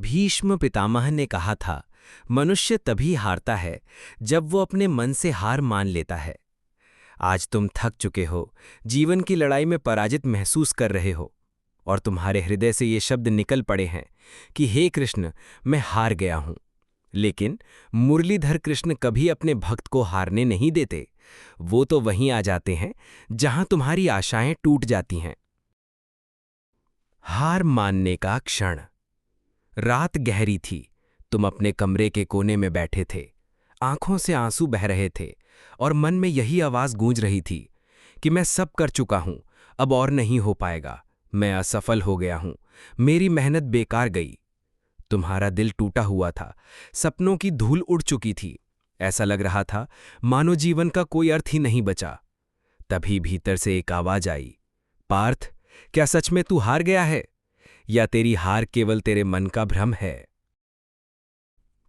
भीष्म पितामह ने कहा था, मनुष्य तभी हारता है जब वो अपने मन से हार मान लेता है। आज तुम थक चुके हो, जीवन की लड़ाई में पराजित महसूस कर रहे हो और तुम्हारे हृदय से ये शब्द निकल पड़े हैं कि हे कृष्ण, मैं हार गया हूं। लेकिन मुरलीधर कृष्ण कभी अपने भक्त को हारने नहीं देते। वो तो वहीं आ जाते हैं जहां तुम्हारी आशाएं टूट जाती हैं। हार मानने का क्षण। रात गहरी थी। तुम अपने कमरे के कोने में बैठे थे। आंखों से आंसू बह रहे थे और मन में यही आवाज गूंज रही थी कि मैं सब कर चुका हूं, अब और नहीं हो पाएगा। मैं असफल हो गया हूं, मेरी मेहनत बेकार गई। तुम्हारा दिल टूटा हुआ था, सपनों की धूल उड़ चुकी थी। ऐसा लग रहा था मानो जीवन का कोई अर्थ ही नहीं बचा। तभी भीतर से एक आवाज आई, पार्थ, क्या सच में तू हार गया है या तेरी हार केवल तेरे मन का भ्रम है?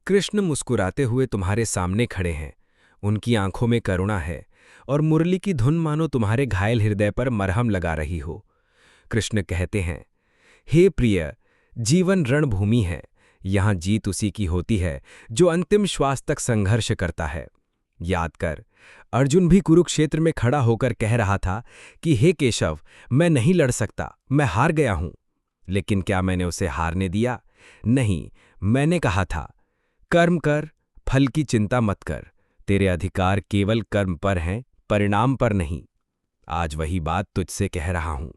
कृष्ण मुस्कुराते हुए तुम्हारे सामने खड़े हैं। उनकी आंखों में करुणा है और मुरली की धुन मानो तुम्हारे घायल हृदय पर मरहम लगा रही हो। कृष्ण कहते हैं, हे प्रिय, जीवन रणभूमि है। यहां जीत उसी की होती है जो अंतिम श्वास तक संघर्ष करता है। याद कर, अर्जुन भी कुरुक्षेत्र में खड़ा होकर कह रहा था कि हे केशव, मैं नहीं लड़ सकता, मैं हार गया हूं। लेकिन क्या मैंने उसे हारने दिया? नहीं, मैंने कहा था, कर्म कर, फल की चिंता मत कर। तेरे अधिकार केवल कर्म पर हैं, परिणाम पर नहीं। आज वही बात तुझसे कह रहा हूं।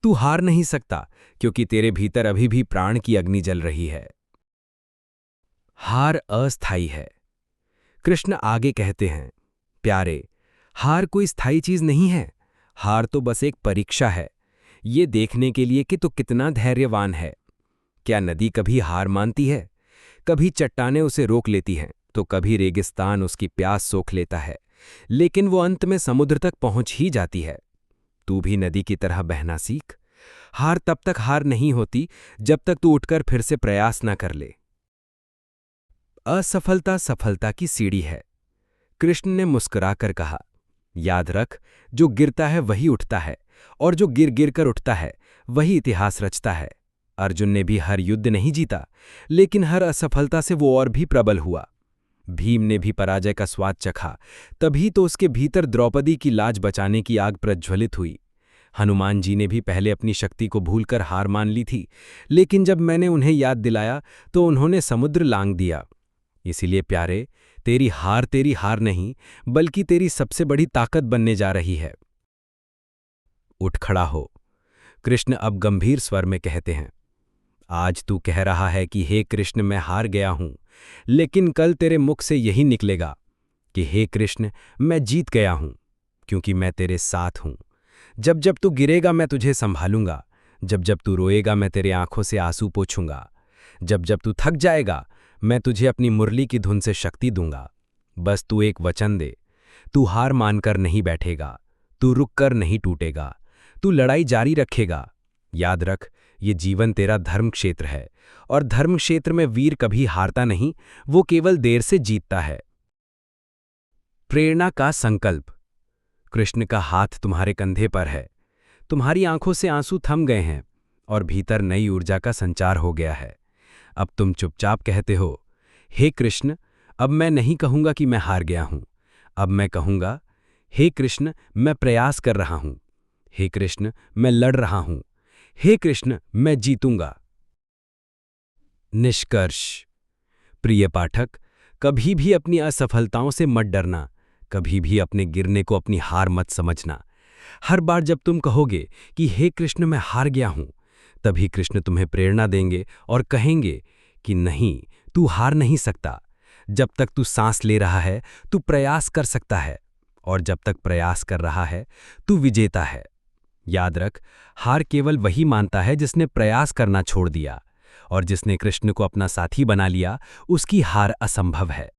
तू हार नहीं सकता क्योंकि तेरे भीतर अभी भी प्राण की अग्नि जल रही है। हार अस्थायी है। कृष्ण आगे कहते हैं, प्यारे, हार कोई स्थायी चीज नहीं है। हार तो बस एक परीक्षा है, ये देखने के लिए कि तू कितना धैर्यवान है। क्या नदी कभी हार मानती है? कभी चट्टानें उसे रोक लेती हैं, तो कभी रेगिस्तान उसकी प्यास सोख लेता है, लेकिन वो अंत में समुद्र तक पहुंच ही जाती है। तू भी नदी की तरह बहना सीख। हार तब तक हार नहीं होती जब तक तू उठकर फिर से प्रयास न कर ले। असफलता सफलता की सीढ़ी है। कृष्ण ने मुस्कुराकर कहा, याद रख, जो गिरता है वही उठता है और जो गिर गिर कर उठता है वही इतिहास रचता है। अर्जुन ने भी हर युद्ध नहीं जीता, लेकिन हर असफलता से वो और भी प्रबल हुआ। भीम ने भी पराजय का स्वाद चखा, तभी तो उसके भीतर द्रौपदी की लाज बचाने की आग प्रज्वलित हुई। हनुमान जी ने भी पहले अपनी शक्ति को भूलकर हार मान ली थी, लेकिन जब मैंने उन्हें याद दिलाया तो उन्होंने समुद्र लांघ दिया। इसीलिए प्यारे, तेरी हार नहीं, बल्कि तेरी सबसे बड़ी ताकत बनने जा रही है। उठ खड़ा हो। कृष्ण अब गंभीर स्वर में कहते हैं, आज तू कह रहा है कि हे कृष्ण, मैं हार गया हूं, लेकिन कल तेरे मुख से यही निकलेगा कि हे कृष्ण, मैं जीत गया हूं, क्योंकि मैं तेरे साथ हूं। जब जब तू गिरेगा मैं तुझे संभालूंगा। जब जब तू रोएगा मैं तेरे आंखों से आंसू पोंछूंगा। जब जब तू थक जाएगा मैं तुझे अपनी मुरली की धुन से शक्ति दूंगा। बस तू एक वचन दे। तू हार मानकर नहीं बैठेगा, तू रुककर नहीं टूटेगा, तू लड़ाई जारी रखेगा। याद रख, ये जीवन तेरा धर्म क्षेत्र है और धर्म क्षेत्र में वीर कभी हारता नहीं, वो केवल देर से जीतता है। प्रेरणा का संकल्प। कृष्ण का हाथ तुम्हारे कंधे पर है। तुम्हारी आंखों से आंसू थम गए हैं और भीतर नई ऊर्जा का संचार हो गया है। अब तुम चुपचाप कहते हो, हे कृष्ण, अब मैं नहीं कहूंगा कि मैं हार गया हूं। अब मैं कहूंगा, हे कृष्ण, मैं प्रयास कर रहा हूं। हे कृष्ण, मैं लड़ रहा हूं। हे कृष्ण, मैं जीतूंगा। निष्कर्ष। प्रिय पाठक, कभी भी अपनी असफलताओं से मत डरना, कभी भी अपने गिरने को अपनी हार मत समझना। हर बार जब तुम कहोगे कि हे कृष्ण, मैं हार गया हूं, तभी कृष्ण तुम्हें प्रेरणा देंगे और कहेंगे कि नहीं, तू हार नहीं सकता। जब तक तू सांस ले रहा है तू प्रयास कर सकता है, और जब तक प्रयास कर रहा है तू विजेता है। याद रख, हार केवल वही मानता है जिसने प्रयास करना छोड़ दिया, और जिसने कृष्ण को अपना साथी बना लिया उसकी हार असंभव है।